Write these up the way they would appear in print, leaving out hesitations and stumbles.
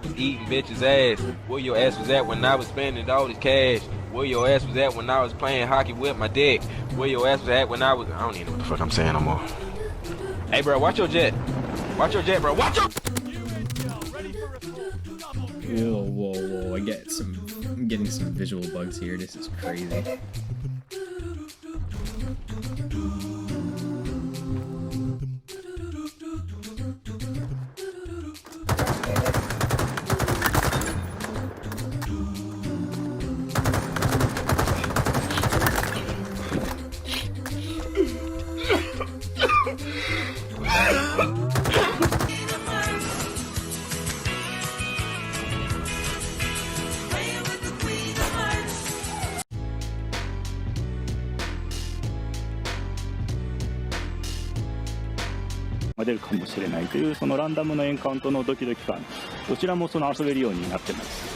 was eating bitches' ass. Where your ass was at when I was spending all this cash? Where your ass was at when I was playing hockey with my dick? Where your ass was at when I was... I don't even know what the fuck I'm saying no more. Hey, bro, watch your jet. Watch your jet, bro. Watch your... Whoa, whoa, whoa! I'm getting some visual bugs here. This is crazy.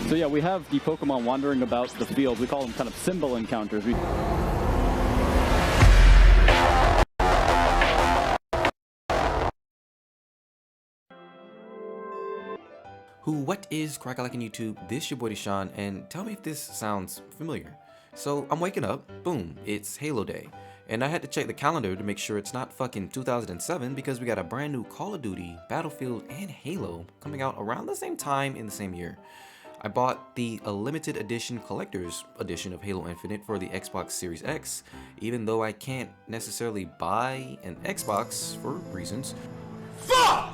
So yeah, we have the Pokemon wandering about the field. We call them kind of symbol encounters. What is crackalackin' YouTube? This your boy Deshaun, and tell me if this sounds familiar. So I'm waking up, boom, it's Halo Day. And I had to check the calendar to make sure it's not fucking 2007 because we got a brand new Call of Duty, Battlefield, and Halo coming out around the same time in the same year. I bought the limited edition collector's edition of Halo Infinite for the Xbox Series X, even though I can't necessarily buy an Xbox for reasons. Fuck!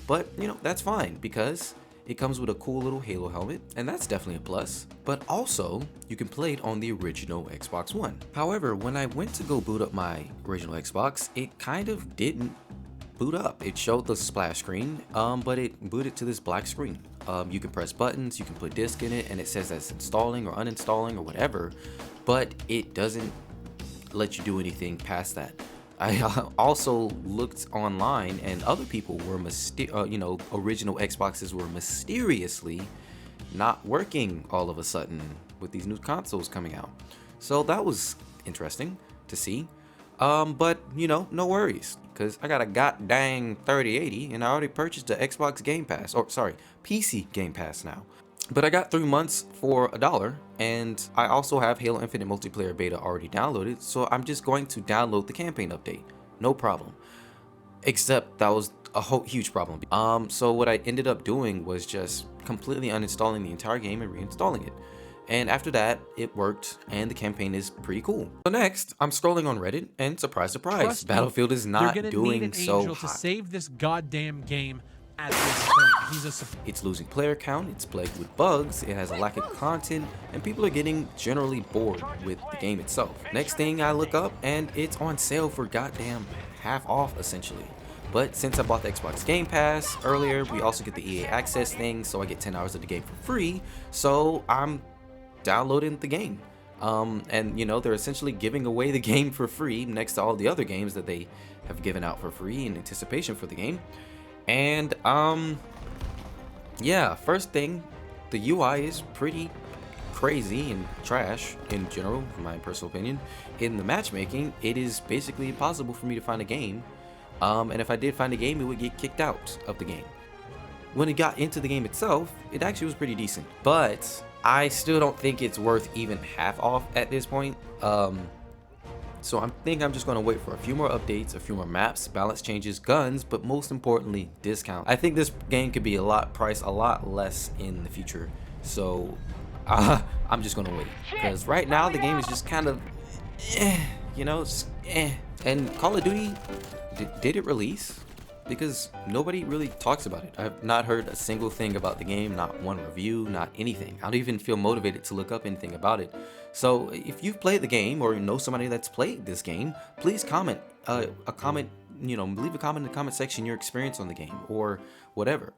But, you know, that's fine because it comes with a cool little Halo helmet, and that's definitely a plus. But also, you can play it on the original Xbox One. However, when I went to go boot up my original Xbox, it kind of didn't boot up. It showed the splash screen, but it booted to this black screen. You can press buttons, you can put disk in it, and it says that's installing or uninstalling or whatever, but it doesn't let you do anything past that. I also looked online, and other people were original Xboxes were mysteriously not working all of a sudden with these new consoles coming out. So that was interesting to see. But you know, no worries, because I got a goddamn 3080 and I already purchased the Xbox Game Pass, or sorry, PC Game Pass now. But I got 3 months for $1, and I also have Halo Infinite multiplayer beta already downloaded, so I'm just going to download the campaign update, no problem. Except that was a huge problem. So what I ended up doing was just completely uninstalling the entire game and reinstalling it. And after that, it worked, and the campaign is pretty cool. So next, I'm scrolling on Reddit, and surprise, surprise, Battlefield is not doing so hot. To save this goddamn game at this point. It's losing player count, it's plagued with bugs, it has a lack of content, and people are getting generally bored with the game itself. Next thing I look up, and it's on sale for goddamn half off, essentially. But since I bought the Xbox Game Pass earlier, we also get the EA Access thing, so I get 10 hours of the game for free, so I'm downloading the game. And you know, they're essentially giving away the game for free next to all the other games that they have given out for free in anticipation for the game. And yeah, first thing, the UI is pretty crazy and trash in general, in my personal opinion. In the matchmaking, it is basically impossible for me to find a game, and if I did find a game, it would get kicked out of the game. When it got into the game itself, it actually was pretty decent, but I still don't think it's worth even half off at this point. So I think I'm just going to wait for a few more updates, a few more maps, balance changes, guns, but most importantly, discount. I think this game could be priced a lot less in the future. So I'm just going to wait, because right now the game is just kind of, you know, it's And Call of Duty, did it release? Because nobody really talks about it. I've not heard a single thing about the game, not one review, not anything. I don't even feel motivated to look up anything about it. So if you've played the game or know somebody that's played this game, please comment, leave a comment in the comment section, your experience on the game or whatever.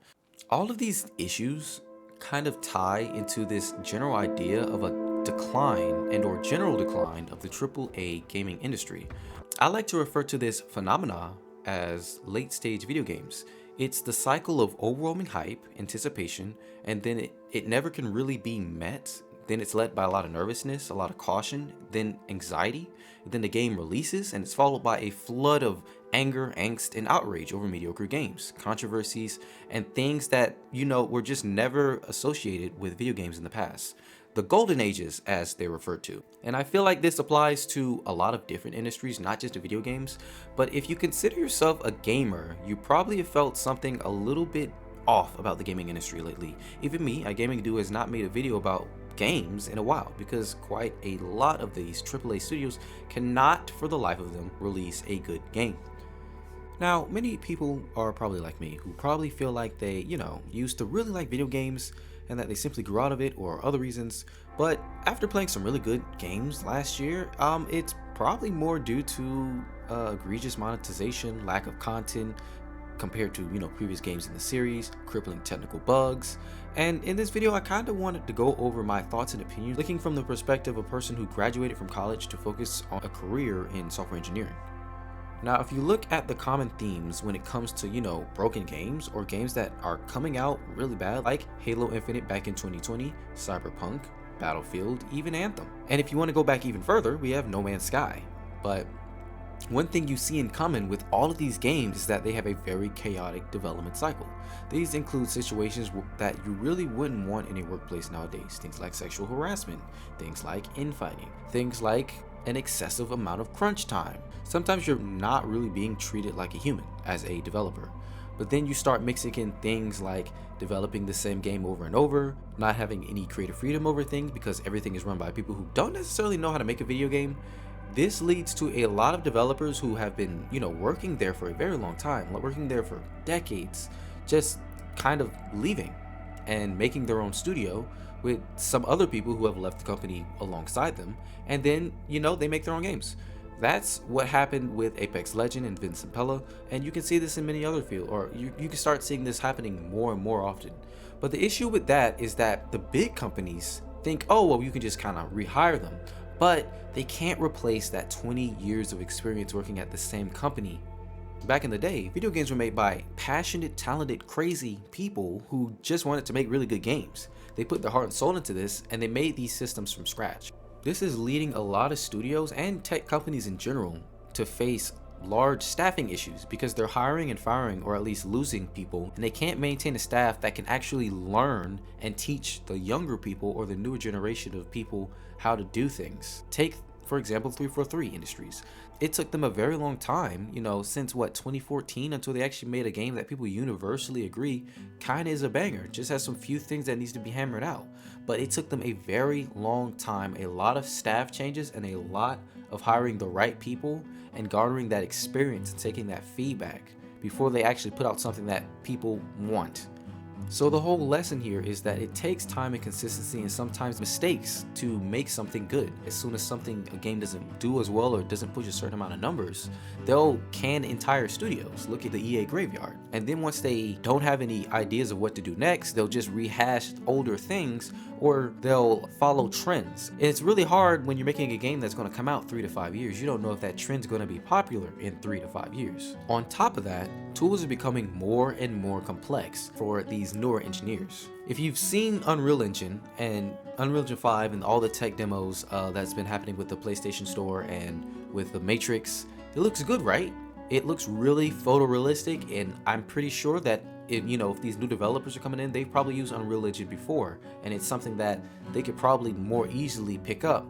All of these issues kind of tie into this general idea of a decline and or general decline of the AAA gaming industry. I like to refer to this phenomena as late stage video games. It's the cycle of overwhelming hype, anticipation, and then it never can really be met then it's led by a lot of nervousness, a lot of caution, then anxiety. Then the game releases and it's followed by a flood of anger, angst, and outrage over mediocre games, controversies, and things that, were just never associated with video games in the past. The golden ages, as they're referred to. And I feel like this applies to a lot of different industries, not just to video games. But if you consider yourself a gamer, you probably have felt something a little bit off about the gaming industry lately. Even me, iGamingDude, has not made a video about games in a while because quite a lot of these AAA studios cannot for the life of them release a good game. Now, many people are probably like me who probably feel like they, used to really like video games and that they simply grew out of it or other reasons, but after playing some really good games last year, it's probably more due to egregious monetization, lack of content compared to previous games in the series, crippling technical bugs. And in this video I kind of wanted to go over my thoughts and opinions, looking from the perspective of a person who graduated from college to focus on a career in software engineering. Now, if you look at the common themes when it comes to, broken games or games that are coming out really bad, like Halo Infinite back in 2020, Cyberpunk, Battlefield, even Anthem. And if you want to go back even further, we have No Man's Sky. But one thing you see in common with all of these games is that they have a very chaotic development cycle. These include situations that you really wouldn't want in a workplace nowadays. Things like sexual harassment, things like infighting, things like an excessive amount of crunch time. Sometimes you're not really being treated like a human as a developer. But then you start mixing in things like developing the same game over and over, not having any creative freedom over things because everything is run by people who don't necessarily know how to make a video game. This leads to a lot of developers who have been, working there for a very long time, working there for decades, just kind of leaving and making their own studio with some other people who have left the company alongside them. And then, they make their own games. That's what happened with Apex Legend and Vincent Pella, and you can see this in many other fields, or you can start seeing this happening more and more often. But the issue with that is that the big companies think, oh, well, you can just kind of rehire them. But they can't replace that 20 years of experience working at the same company. Back in the day, video games were made by passionate, talented, crazy people who just wanted to make really good games. They put their heart and soul into this, and they made these systems from scratch. This is leading a lot of studios and tech companies in general to face large staffing issues because they're hiring and firing, or at least losing people, and they can't maintain a staff that can actually learn and teach the younger people or the newer generation of people how to do things. Take, for example, 343 Industries. It took them a very long time, since 2014 until they actually made a game that people universally agree kind of is a banger. Just has some few things that needs to be hammered out. But it took them a very long time, a lot of staff changes and a lot of hiring the right people and garnering that experience and taking that feedback before they actually put out something that people want. So the whole lesson here is that it takes time and consistency and sometimes mistakes to make something good. As soon as a game doesn't do as well or doesn't push a certain amount of numbers, they'll can entire studios. Look at the EA graveyard. And then once they don't have any ideas of what to do next, they'll just rehash older things or they'll follow trends. And it's really hard when you're making a game that's going to come out 3 to 5 years. You don't know if that trend's going to be popular in 3 to 5 years. On top of that, tools are becoming more and more complex for these newer engineers. If you've seen Unreal Engine and Unreal Engine 5 and all the tech demos that's been happening with the PlayStation Store and with the Matrix, it looks good, right? It looks really photorealistic, and I'm pretty sure that if these new developers are coming in, they've probably used Unreal Engine before, and it's something that they could probably more easily pick up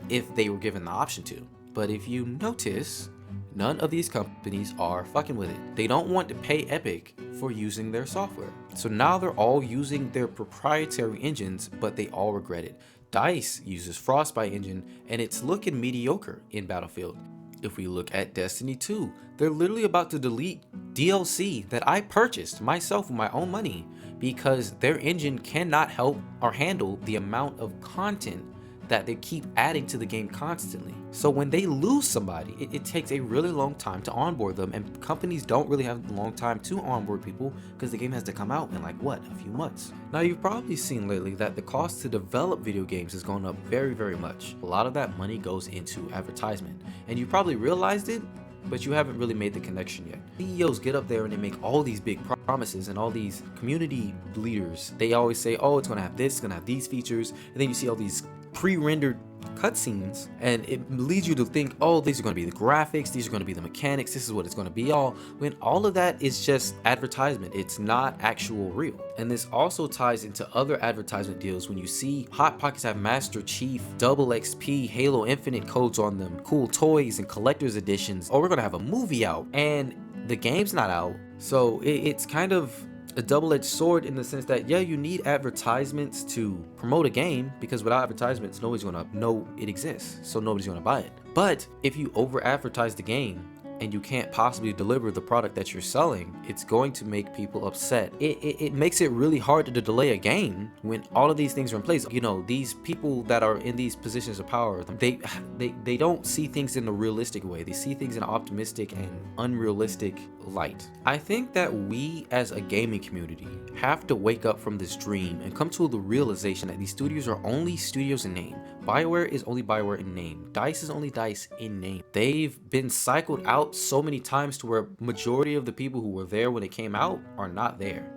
if they were given the option to. But if you notice, none of these companies are fucking with it. They don't want to pay Epic for using their software. So now they're all using their proprietary engines, but they all regret it. DICE uses Frostbite engine, and it's looking mediocre in Battlefield. If we look at Destiny 2, they're literally about to delete DLC that I purchased myself with my own money because their engine cannot help or handle the amount of content that they keep adding to the game constantly. So when they lose somebody, it takes a really long time to onboard them, and companies don't really have a long time to onboard people because the game has to come out in a few months. Now, you've probably seen lately that the cost to develop video games has gone up very, very much. A lot of that money goes into advertisement, and you probably realized it but you haven't really made the connection yet. CEOs get up there and they make all these big promises, and all these community leaders, they always say, oh, it's gonna have this, it's gonna have these features, and then you see all these pre-rendered cutscenes, and it leads you to think, oh, these are going to be the graphics, these are going to be the mechanics, this is what it's going to be all, when all of that is just advertisement. It's not actual real. And this also ties into other advertisement deals when you see Hot Pockets have Master Chief, Double XP, Halo Infinite codes on them, cool toys and collector's editions. Oh, we're going to have a movie out, and the game's not out. So it's kind of a double-edged sword in the sense that, yeah, you need advertisements to promote a game, because without advertisements, nobody's gonna know it exists, so nobody's gonna buy it. But if you over-advertise the game and you can't possibly deliver the product that you're selling, it's going to make people upset. It makes it really hard to delay a game when all of these things are in place. You know, these people that are in these positions of power, they don't see things in a realistic way. They see things in an optimistic and unrealistic light. I think that we as a gaming community have to wake up from this dream and come to the realization that these studios are only studios in name. BioWare is only BioWare in name. DICE is only DICE in name. They've been cycled out so many times to where majority of the people who were there when it came out are not there.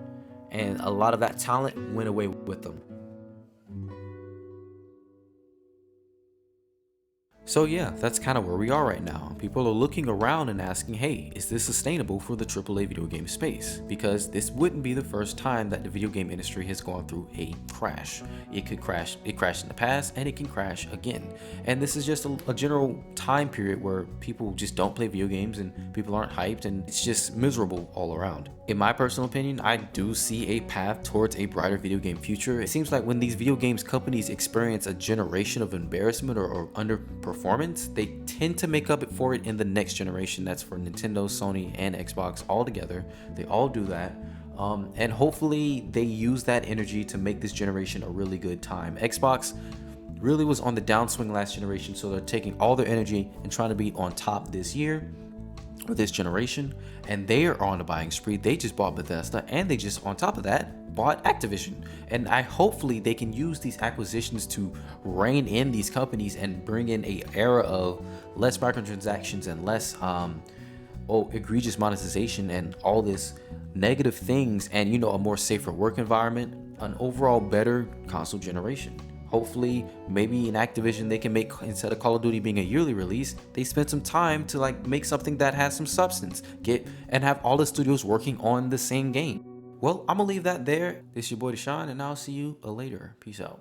And a lot of that talent went away with them. So yeah, that's kind of where we are right now. People are looking around and asking, hey, is this sustainable for the AAA video game space? Because this wouldn't be the first time that the video game industry has gone through a crash. It crashed in the past, and it can crash again. And this is just a general time period where people just don't play video games and people aren't hyped, and it's just miserable all around. In my personal opinion, I do see a path towards a brighter video game future. It seems like when these video games companies experience a generation of embarrassment or underperformance, they tend to make up for it in the next generation. That's for Nintendo, Sony, and Xbox all together. They all do that. And hopefully they use that energy to make this generation a really good time. Xbox really was on the downswing last generation, so they're taking all their energy and trying to be on top this year or this generation, and they are on a buying spree. They just bought Bethesda, and they just, on top of that, bought Activision. And hopefully they can use these acquisitions to rein in these companies and bring in a era of less microtransactions and less egregious monetization and all this negative things, and, you know, a more safer work environment, an overall better console generation. Hopefully, maybe in Activision, they can make, instead of Call of Duty being a yearly release, they spend some time to like make something that has some substance, and have all the studios working on the same game. Well, I'm gonna leave that there. This is your boy Deshaun, and I'll see you later. Peace out.